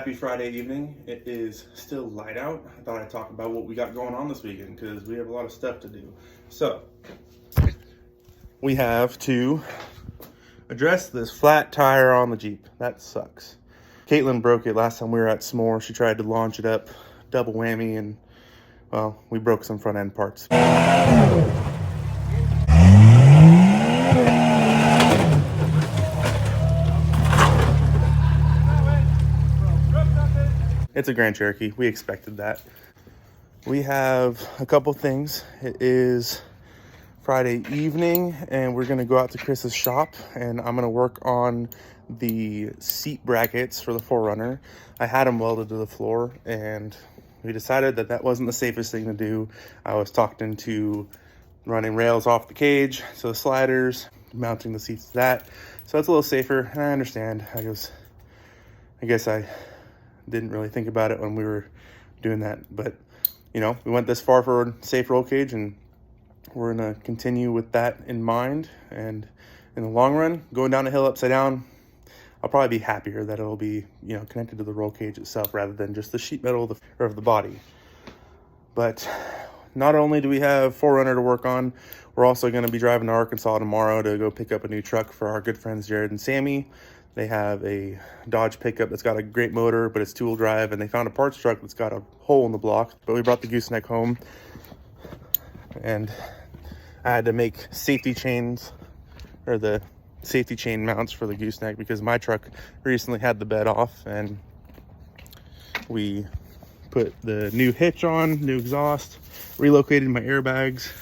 Happy Friday evening. It is still light out. I thought I'd talk about what we got going on this weekend because we have a lot of stuff to do. So, we have to address this flat tire on the Jeep. That sucks. Caitlin broke it last time we were at S'more. She tried to launch it up, double whammy, and well, we broke some front end parts. It's a Grand Cherokee. We expected that. We have a couple things. It is Friday evening and we're gonna go out to Chris's shop and I'm gonna work on the seat brackets for the 4Runner. I had them welded to the floor and we decided that that wasn't the safest thing to do. I was talked into running rails off the cage, so the sliders, mounting the seats to that. So it's a little safer, and I understand. I guess I didn't really think about it when we were doing that, but you know, we went this far for a safe roll cage and we're gonna continue with that in mind. And in the long run, going down a hill upside down, I'll probably be happier that it'll be, you know, connected to the roll cage itself rather than just the sheet metal of the body. But not only do we have 4Runner to work on, we're also going to be driving to Arkansas tomorrow to go pick up a new truck for our good friends Jared and Sammy. They have a Dodge pickup that's got a great motor, but it's two-wheel drive, and they found a parts truck that's got a hole in the block. But we brought the gooseneck home, and I had to make safety chains, or the safety chain mounts for the gooseneck, because my truck recently had the bed off, and we put the new hitch on, new exhaust, relocated my airbags.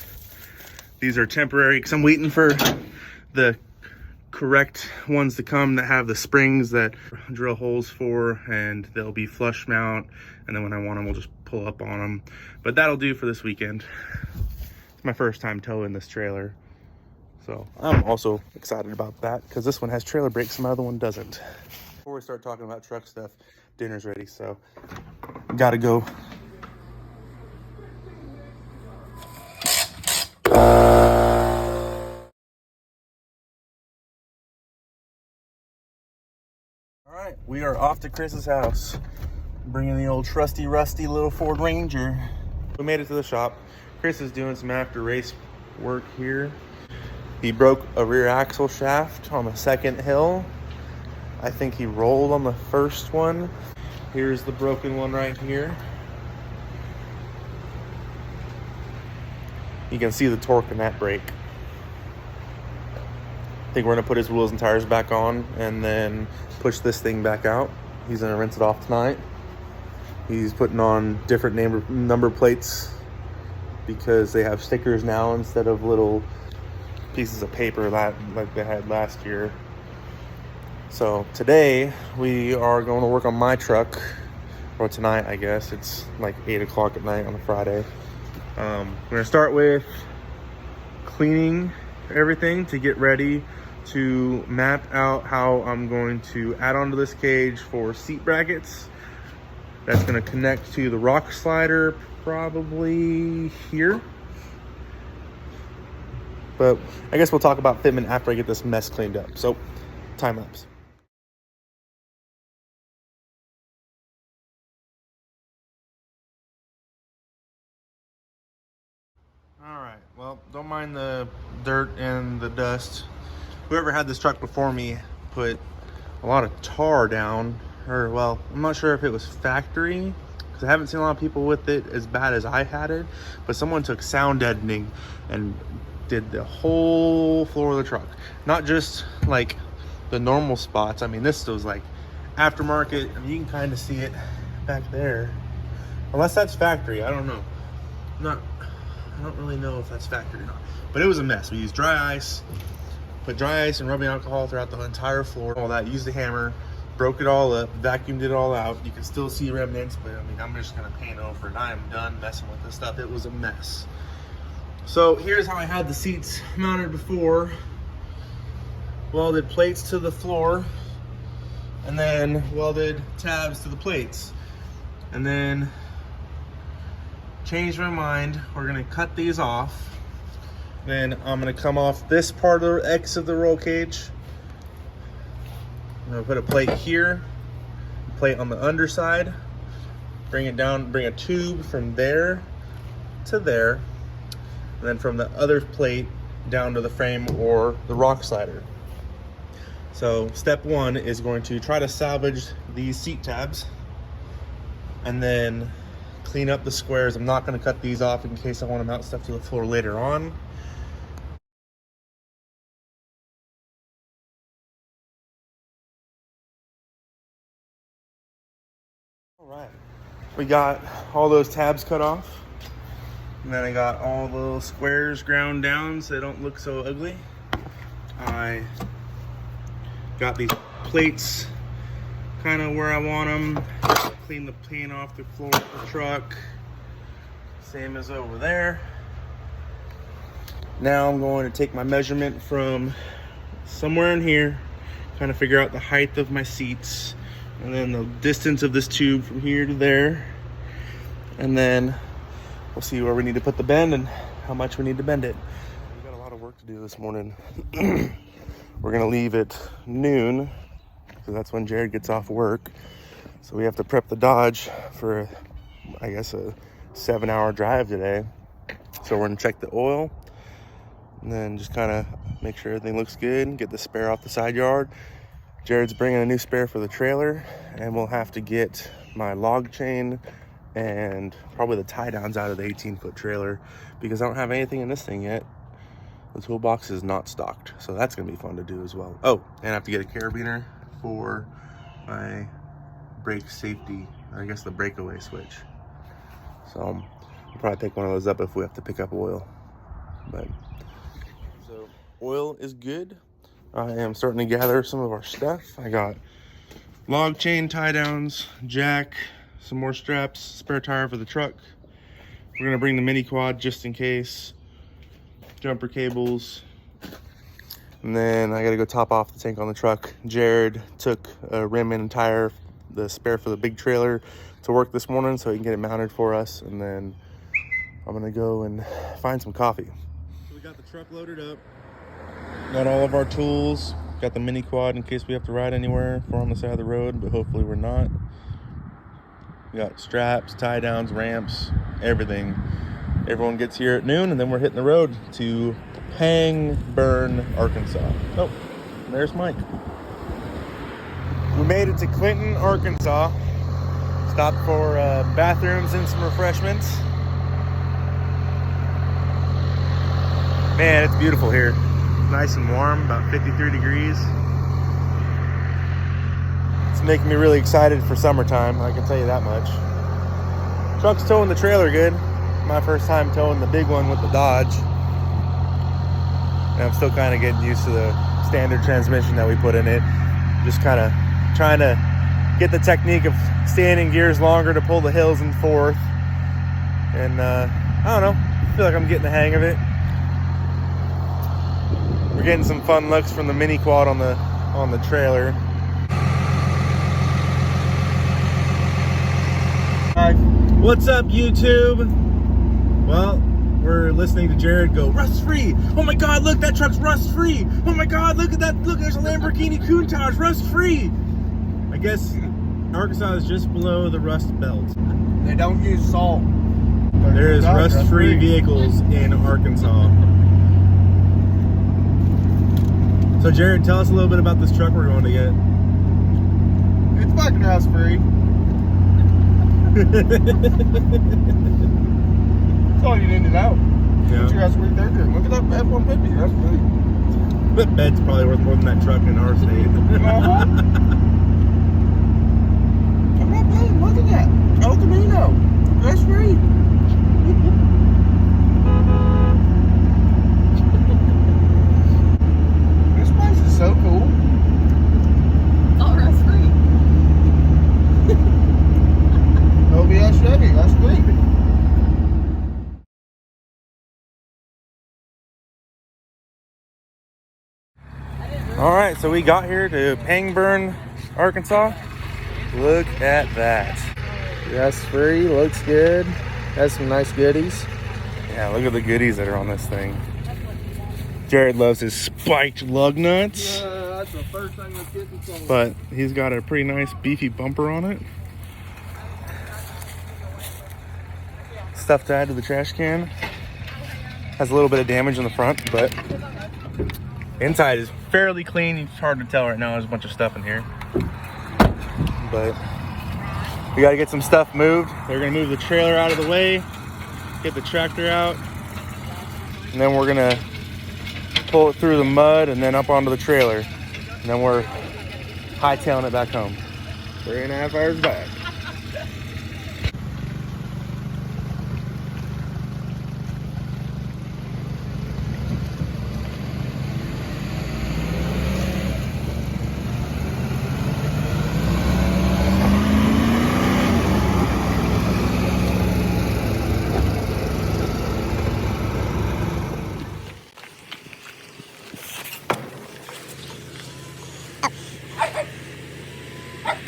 These are temporary because I'm waiting for the correct ones to come that have the springs that drill holes for, and they'll be flush mount, and then when I want them we'll just pull up on them. But that'll do for this weekend. It's my first time towing this trailer, so I'm also excited about that because this one has trailer brakes and my other one doesn't. Before we start talking about truck stuff, dinner's ready, so gotta go. All right, we are off to Chris's house, bringing the old trusty rusty little Ford Ranger. We made it to the shop. Chris is doing some after race work here. He broke a rear axle shaft on the second hill. I think he rolled on the first one. Here's the broken one right here. You can see the torque in that brake. I think we're gonna put his wheels and tires back on and then push this thing back out. He's gonna rinse it off tonight. He's putting on different number plates because they have stickers now instead of little pieces of paper like they had last year. So today we are going to work on my truck, or tonight I guess. It's like 8 o'clock at night on a Friday. We're gonna start with cleaning everything to get ready to map out how I'm going to add onto this cage for seat brackets. That's gonna connect to the rock slider probably here. But I guess we'll talk about fitment after I get this mess cleaned up. So, time lapse. All right, well, don't mind the dirt and the dust. Whoever had this truck before me put a lot of tar down, or well, I'm not sure if it was factory, because I haven't seen a lot of people with it as bad as I had it, but someone took sound deadening and did the whole floor of the truck. Not just like the normal spots. I mean, this was like aftermarket. I mean, you can kind of see it back there. Unless that's factory, I don't know. I don't really know if that's factory or not. But it was a mess. We used dry ice, put dry ice and rubbing alcohol throughout the entire floor, all that, used the hammer, broke it all up, vacuumed it all out. You can still see remnants, but I mean, I'm just gonna paint over it. I am done messing with this stuff. It was a mess. So here's how I had the seats mounted before. Welded plates to the floor, and then welded tabs to the plates. And then changed my mind. We're gonna cut these off. Then I'm gonna come off this part of the X of the roll cage. I'm gonna put a plate here, plate on the underside, bring it down, bring a tube from there to there, and then from the other plate down to the frame or the rock slider. So step one is going to try to salvage these seat tabs and then clean up the squares. I'm not going to cut these off in case I want to mount stuff to the floor later on. All right, we got all those tabs cut off, and then I got all the little squares ground down so they don't look so ugly. I got these plates kind of where I want them. Clean the paint off the floor of the truck, same as over there. Now I'm going to take my measurement from somewhere in here, kind of figure out the height of my seats, and then the distance of this tube from here to there, and then we'll see where we need to put the bend and how much we need to bend it. We got a lot of work to do this morning. We're gonna leave at noon because that's when Jared gets off work. So we have to prep the Dodge for, I guess, a 7-hour drive today. So we're gonna check the oil and then just kind of make sure everything looks good, get the spare off the side yard. Jared's bringing a new spare for the trailer, and we'll have to get my log chain and probably the tie downs out of the 18-foot trailer because I don't have anything in this thing yet. The toolbox is not stocked, so that's gonna be fun to do as well. Oh, and I have to get a carabiner for my brake safety, I guess the breakaway switch. So we'll probably pick one of those up if we have to pick up oil. But so oil is good. I am starting to gather some of our stuff. I got log chain tie downs, jack, some more straps, spare tire for the truck. We're gonna bring the mini quad just in case, jumper cables, and then I gotta go top off the tank on the truck. Jared took a rim and tire, the spare for the big trailer, to work this morning so he can get it mounted for us, and then I'm gonna go and find some coffee. So we got the truck loaded up, got all of our tools, got the mini quad in case we have to ride anywhere if we're on the side of the road, but hopefully we're not. We got straps, tie downs, ramps, everything. Everyone gets here at noon, and then we're hitting the road to Pangburn, Arkansas. Oh, there's Mike. We made it to Clinton, Arkansas. Stopped for bathrooms and some refreshments. Man, it's beautiful here. Nice and warm, about 53 degrees. It's making me really excited for summertime, I can tell you that much. Truck's towing the trailer good. My first time towing the big one with the Dodge. And I'm still kind of getting used to the standard transmission that we put in it. Just kind of trying to get the technique of staying in gears longer to pull the hills and forth. And I don't know, I feel like I'm getting the hang of it. We're getting some fun looks from the mini quad on the trailer. Hi, what's up YouTube? Well, we're listening to Jared go, rust free. Oh my God, look, that truck's rust free. Oh my God, look at that. Look, there's a Lamborghini Countach, rust free. I guess Arkansas is just below the rust belt. They don't use salt. There is rust free vehicles in Arkansas. So Jared, tell us a little bit about this truck we're going to get. It's fucking rust free. That's all you need to know. Yeah. What's your rust free third gen? Look at that F-150, rust free. That bed's probably worth more than that truck in our state. Uh-huh. I'm not paying. Look at that. El Camino. Rust free. This place is so cool. It's all rust free. OBS Chevy, rust free. All right, so we got here to Pangburn, Arkansas. Look at that. Rust free, looks good. Has some nice goodies. Yeah, look at the goodies that are on this thing. Jared loves his spiked lug nuts. That's the first thing that's getting sold. But he's got a pretty nice beefy bumper on it. Stuff to add to the trash can. Has a little bit of damage in the front, but inside is fairly clean. It's hard to tell right now. There's a bunch of stuff in here. But we got to get some stuff moved. They're going to move the trailer out of the way, get the tractor out, and then we're going to pull it through the mud and then up onto the trailer. And then we're hightailing it back home. 3.5 hours back.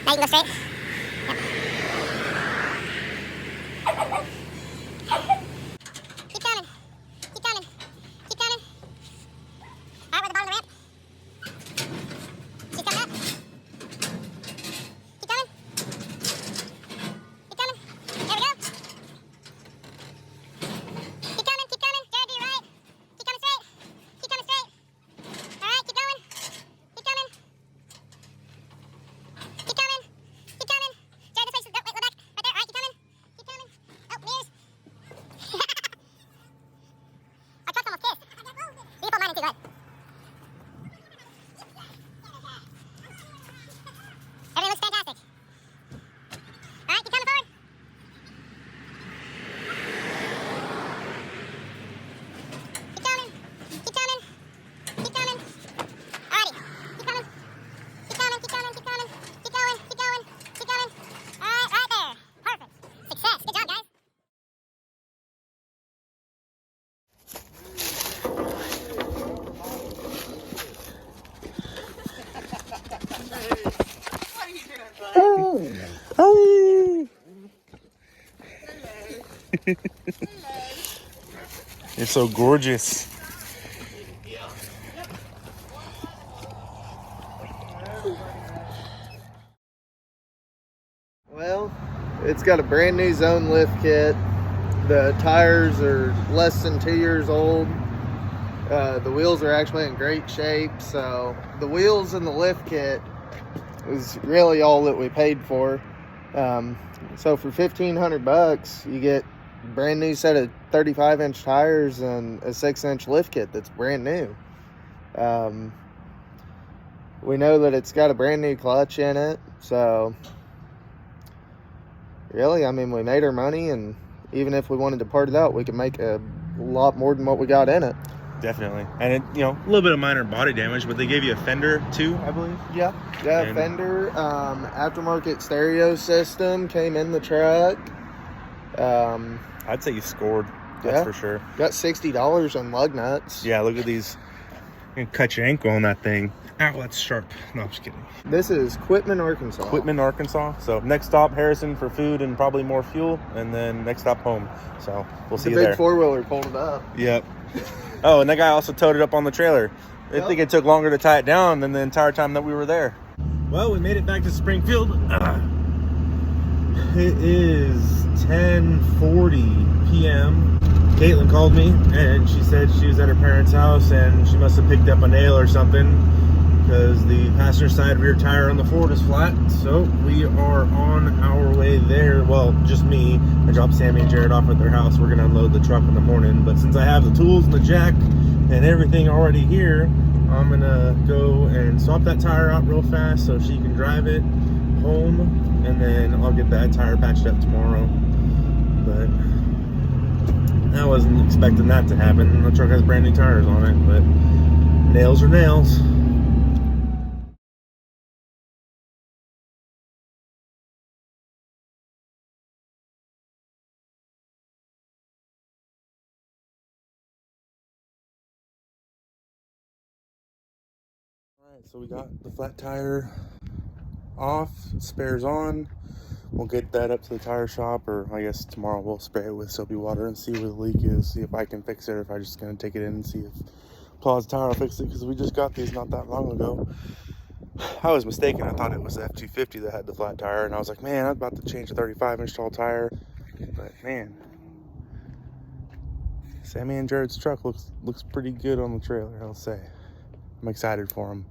Now you can go straight. Keep coming. Keep coming. Keep coming. All right, we're at the bottom of the ramp. She's coming up. Keep coming. Keep coming. There we go. Keep coming. Keep coming. Jared, to your right. Keep coming straight. Keep coming straight. All right, keep going. Keep coming. Keep coming. Keep coming. Jared, this way. Oh, wait, go back. Right there. All right, keep coming. Keep coming. Oh, mirrors. Our truck's almost kissed. You can put mine in too, go ahead. Everything looks fantastic. All right, keep coming forward. Keep coming. Keep coming. Keep coming. Alrighty. Keep coming. Keep coming. Keep coming. Keep coming. Keep going. Keep going. Keep going. All right, right there. Perfect. Success. Good job, guys. Oh. You're so gorgeous. Well, it's got a brand new zone lift kit. The tires are less than 2 years old. The wheels are actually in great shape. So the wheels and the lift kit is really all that we paid for. So for $1,500, you get a brand new set of 35-inch tires and a 6-inch lift kit that's brand new. We know that it's got a brand new clutch in it, so really, I mean, we made our money, and even if we wanted to part it out, we could make a lot more than what we got in it. Definitely. And it, you know, a little bit of minor body damage, but they gave you a fender too, I believe. Yeah, And- fender, aftermarket stereo system came in the truck. I'd say you scored. That's Yeah. for sure. Got $60 on lug nuts. Yeah, look at these. You can cut your ankle on that thing. Ow, that's sharp. No, I'm just kidding. This is Quitman, Arkansas. Quitman, Arkansas. So next stop, Harrison for food and probably more fuel. And then next stop, home. So we'll see The you big there. four-wheeler pulled it up. Yep. Oh, and that guy also towed it up on the trailer. I Yep. think it took longer to tie it down than the entire time that we were there. Well, we made it back to Springfield. It is 10:40 p.m. Caitlin called me and she said she was at her parents' house and she must have picked up a nail or something because the passenger side rear tire on the Ford is flat. So we are on our way there. Well, just me. I dropped Sammy and Jared off at their house. We're going to unload the truck in the morning. But since I have the tools and the jack and everything already here, I'm going to go and swap that tire out real fast so she can drive it home. And then I'll get that tire patched up tomorrow. But I wasn't expecting that to happen. The truck has brand new tires on it, but nails are nails. Alright, so we got the flat tire off, spares on. We'll get that up to the tire shop, or I guess tomorrow we'll spray it with soapy water and see where the leak is, see if I can fix it, or if I'm just gonna take it in and see if Plaw's tire will fix it, because we just got these not that long ago. I was mistaken. I thought it was the F-250 that had the flat tire, and I was like, man, I'm about to change a 35-inch tall tire. But man, Sammy and Jared's truck looks pretty good on the trailer, I'll say. I'm excited for him.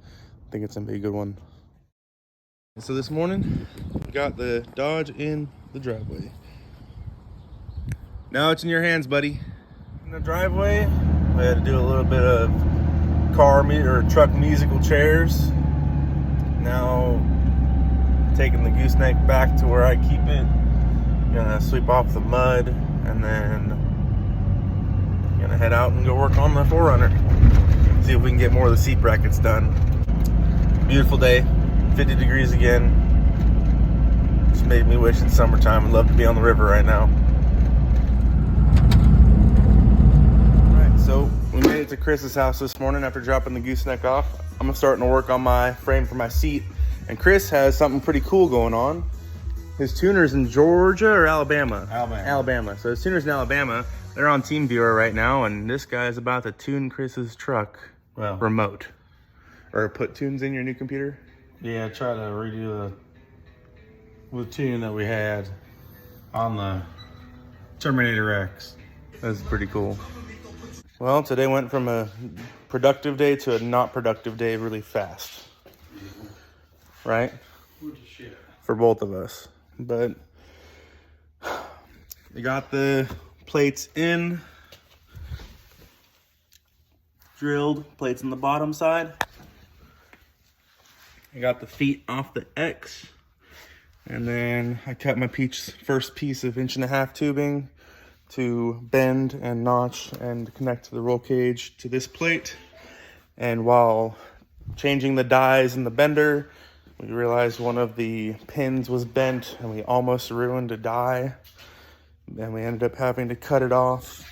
I think it's gonna be a good one. And so this morning, we got the Dodge in the driveway. Now it's in your hands, buddy. In the driveway, we had to do a little bit of truck musical chairs. Now taking the gooseneck back to where I keep it. Gonna sweep off the mud and then gonna head out and go work on the 4Runner. See if we can get more of the seat brackets done. Beautiful day, 50 degrees again. Just made me wish it's summertime. I'd love to be on the river right now. Alright, so we made it to Chris's house this morning after dropping the gooseneck off. I'm starting to work on my frame for my seat. And Chris has something pretty cool going on. His tuner's in Georgia or Alabama? Alabama. So his tuner's in Alabama. They're on TeamViewer right now, and this guy's about to tune Chris's truck remote. Or put tunes in your new computer? Yeah, try to redo the tune that we had on the Terminator X. That's pretty cool. Well, today went from a productive day to a not productive day really fast. Right? For both of us. But we got the plates in, drilled, plates on the bottom side. I got the feet off the X, and then I cut my first piece of 1.5-inch tubing to bend and notch and connect to the roll cage to this plate. And while changing the dies in the bender, we realized one of the pins was bent and we almost ruined a die. And we ended up having to cut it off.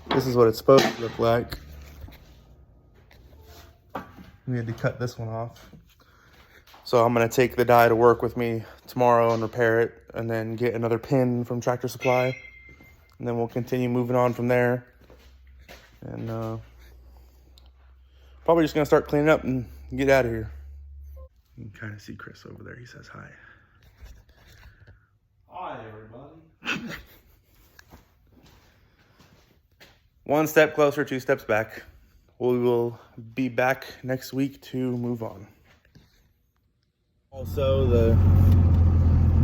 This is what it's supposed to look like. We had to cut this one off. So I'm gonna take the die to work with me tomorrow and repair it, and then get another pin from Tractor Supply. And then we'll continue moving on from there. And probably just gonna start cleaning up and get out of here. You can kind of see Chris over there. He says hi. Hi, everybody. One step closer, 2 steps back. We will be back next week to move on. Also, the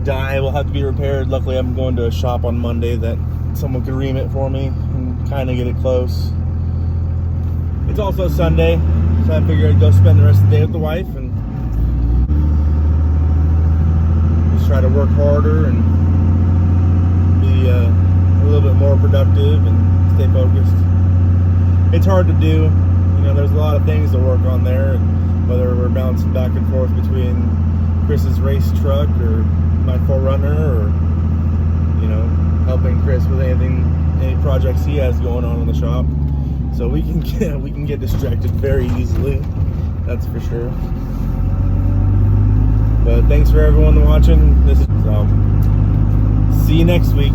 die will have to be repaired. Luckily, I'm going to a shop on Monday that someone could ream it for me and kind of get it close. It's also Sunday, so I figured I'd go spend the rest of the day with the wife and just try to work harder and be a little bit more productive and stay focused. It's hard to do. You know, there's a lot of things to work on there, whether we're bouncing back and forth between Chris's race truck or my 4Runner, or, you know, helping Chris with any projects he has going on in the shop. So we can get distracted very easily, that's for sure. But thanks for everyone watching. See you next week.